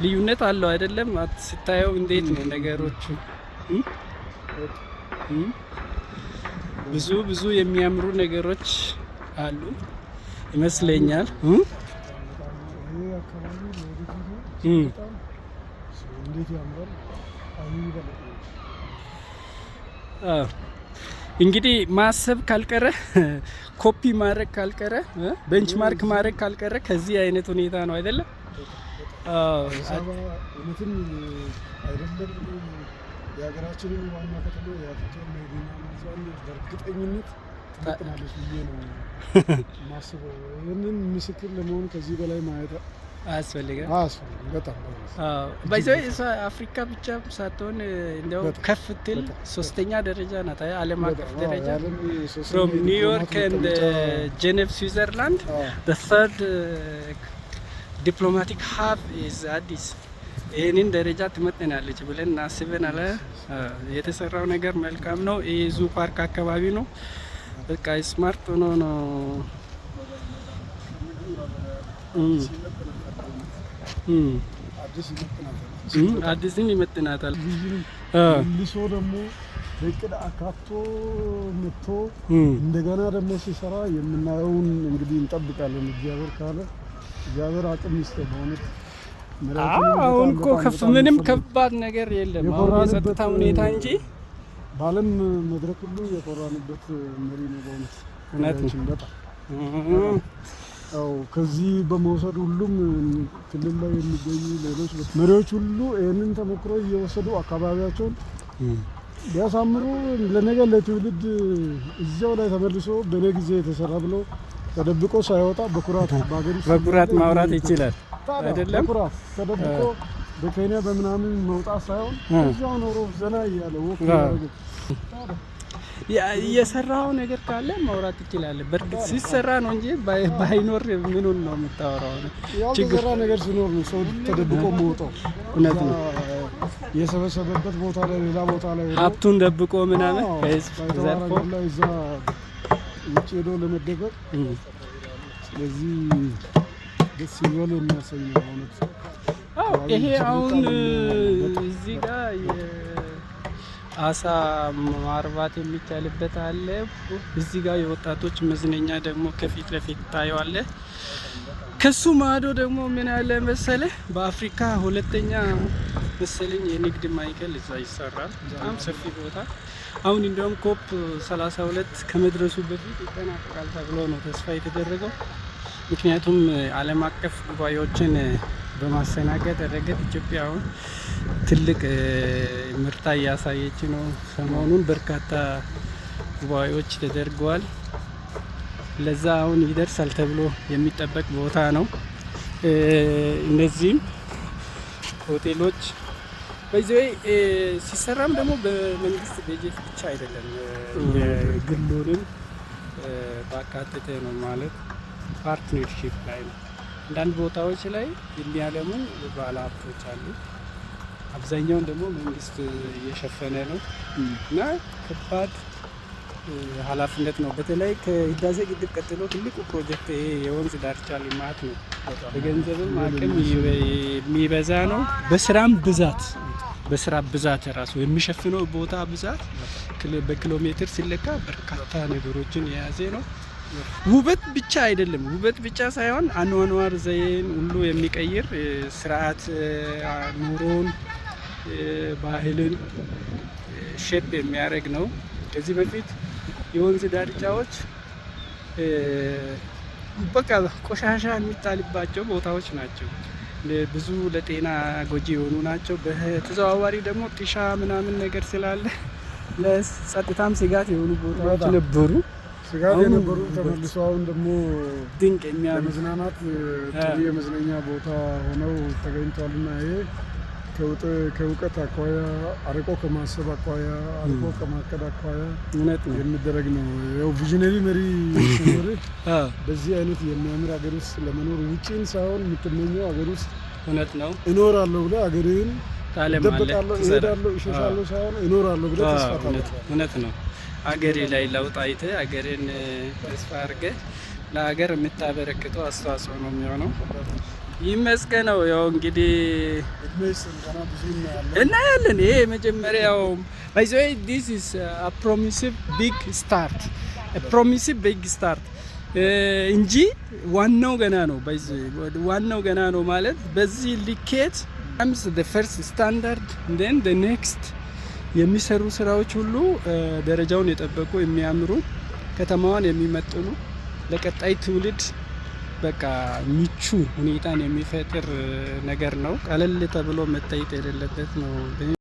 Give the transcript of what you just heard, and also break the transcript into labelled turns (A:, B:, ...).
A: ልዩነት አለው አይደለም? ስታየው እንዴት ነው ነገሮቹ? ብዙ የሚያምሩ ነገሮች አሉ ይመስለኛል። እንግዲህ ማሰብ ካልቀረ ኮፒ ማድረግ ካልቀረ ቤንችማርክ ማድረግ ካልቀረ ከዚህ አይነት ሁኔታ ነው አይደለም?
B: እውነትም አይደለም የሀገራችንን ዋና ከተማ የአፍሪካን መዲና በእርግጠኝነት ትጠቅማለች ብዬ ነው ማስበው። ይህንን ምስክር ለመሆን ከዚህ በላይ ማየት
A: አያስፈልግም።
B: በጣም
A: ባይዘው አፍሪካ ብቻ ሳትሆን እንደው ከፍ ትል ሶስተኛ ደረጃ ናት ዓለም አቀፍ ደረጃ from New York and Geneva Switzerland the third diplomatic hub is Addis ይህንን ደረጃ ትመጥናለች ብለን እናስበናል። የተሰራው ነገር መልካም ነው። ይህ ዙ ፓርክ አካባቢ ነው። በቃ ስማርት ሆኖ ነው አዲስን ይመጥናታል።
B: ልሶ ደግሞ በእቅድ አካቶ መጥቶ እንደገና ደግሞ ሲሰራ የምናየውን እንግዲህ እንጠብቃለን። እግዚአብሔር ካለ እግዚአብሔር አቅም ይስጠው በእውነት።
A: አሁን እኮ ምንም ከባድ ነገር የለም። አሁን የጸጥታ ሁኔታ እንጂ
B: በዓለም መድረክ ሁሉ የኮራንበት መሪ ነው በእውነት።
A: እውነት ነው።
B: ያው ከዚህ በመውሰድ ሁሉም ክልል ላይ የሚገኙ ሌሎች መሪዎች ሁሉ ይህንን ተሞክሮ እየወሰዱ አካባቢያቸውን ቢያሳምሩ ለነገ ለትውልድ እዚያው ላይ ተመልሶ በኔ ጊዜ የተሰራ ብሎ ተደብቆ ሳይወጣ በኩራት
A: ማውራት ይችላል አይደለም?
B: በኩራት ተደብቆ በኬንያ በምናምን መውጣት ሳይሆን እዚያው ኖሮ ዘና እያለ ወክ
A: የሰራው ነገር ካለ ማውራት ትችላለህ። በእርግጥ ሲሰራ ነው እንጂ ባይኖር ምኑን ነው የምታወራው?
B: ችግር ነገር ሲኖር ነው ሰው ተደብቆ መውጣው።
A: እውነት ነው።
B: የሰበሰበበት ቦታ ላይ ሌላ ቦታ ላይ
A: ሀብቱን ደብቆ ምናምን ከህዝብ ዘርፎ
B: ላይ እዛ ውጭ ሄዶ ለመደበቅ። ስለዚህ ደስ ይበል የሚያሰኝ ነው እውነት።
A: ይሄ አሁን እዚህ ጋር አሳ ማርባት የሚቻልበት አለ። እዚህ ጋር የወጣቶች መዝናኛ ደግሞ ከፊት ለፊት ታየዋለ። ከሱ ማዶ ደግሞ ምን ያለ መሰለ በአፍሪካ ሁለተኛ መሰለኝ የንግድ ማዕከል እዛ ይሰራል። በጣም ሰፊ ቦታ። አሁን እንደውም ኮፕ 32 ከመድረሱ በፊት ይጠናቀቃል ተብሎ ነው ተስፋ የተደረገው። ምክንያቱም ዓለም አቀፍ ጉባኤዎችን በማስተናገድ ረገድ ኢትዮጵያ አሁን ትልቅ ምርታ እያሳየች ነው። ሰሞኑን በርካታ ጉባኤዎች ተደርገዋል። ለዛ አሁን ይደርሳል ተብሎ የሚጠበቅ ቦታ ነው። እነዚህም ሆቴሎች በዚህ ሲሰራም ደግሞ በመንግስት በጀት ብቻ አይደለም፣ የግሉንም ባካተተ ነው ማለት ፓርትነርሺፕ ላይ ነው። አንዳንድ ቦታዎች ላይ የሚያለሙ ባለሀብቶች አሉ። አብዛኛውን ደግሞ መንግስት እየሸፈነ ነው እና ከባድ ኃላፊነት ነው። በተለይ ከህዳሴ ግድብ ቀጥሎ ትልቁ ፕሮጀክት ይሄ የወንዝ ዳርቻ ልማት ነው። በገንዘብም አቅም የሚበዛ ነው። በስራ ብዛት ራሱ የሚሸፍነው ቦታ ብዛት በኪሎ ሜትር ሲለካ በርካታ ነገሮችን የያዘ ነው። ውበት ብቻ አይደለም። ውበት ብቻ ሳይሆን አኗኗር ዘይን ሁሉ የሚቀይር ስርዓት ኑሮን፣ ባህልን ሼፕ የሚያደርግ ነው። ከዚህ በፊት የወንዝ ዳርቻዎች በቃ ቆሻሻ የሚጣልባቸው ቦታዎች ናቸው። ብዙ ለጤና ጎጂ የሆኑ ናቸው። በተዘዋዋሪ ደግሞ ጢሻ ምናምን ነገር ስላለ ለጸጥታም ስጋት የሆኑ ቦታዎች ነበሩ።
B: ስጋት የነበሩ ተመልሶ አሁን ደግሞ
A: ድንቅ
B: ለመዝናናት ጥሩ የመዝናኛ ቦታ ሆነው ተገኝቷልና ይሄ ከእውቀት አኳያ አርቆ ከማሰብ አኳያ አርቆ ከማቀድ አኳያ የሚደረግ ነው። ያው ቪዥነሪ መሪ ሲኖር በዚህ አይነት የሚያምር ሀገር ውስጥ ለመኖር ውጪን ሳይሆን የምትመኘው ሀገር ውስጥ
A: እውነት ነው
B: እኖራለሁ ብለህ ሀገርህን እደበቃለሁ፣ እሄዳለሁ፣ እሸሻለሁ ሳይሆን እኖራለሁ ብለህ ተስፋ ታደርጋለህ።
A: እውነት ነው። ሀገሬ ላይ ለውጥ አይተህ ሀገርን ተስፋ አድርገህ ለሀገር የምታበረክተው አስተዋጽኦ ነው የሚሆነው። ይመስገነው። ያው እንግዲህ እናያለን። ይሄ መጀመሪያው by the way this is a promising big start እንጂ ዋናው ገና ነው። ዋናው ገና ነው ማለት በዚህ ሊኬት the first standard then the next የሚሰሩ ስራዎች ሁሉ ደረጃውን የጠበቁ የሚያምሩ ከተማዋን የሚመጥኑ ለቀጣይ ትውልድ በቃ ምቹ ሁኔታን የሚፈጥር ነገር ነው። ቀለል ተብሎ መታየት የሌለበት ነው።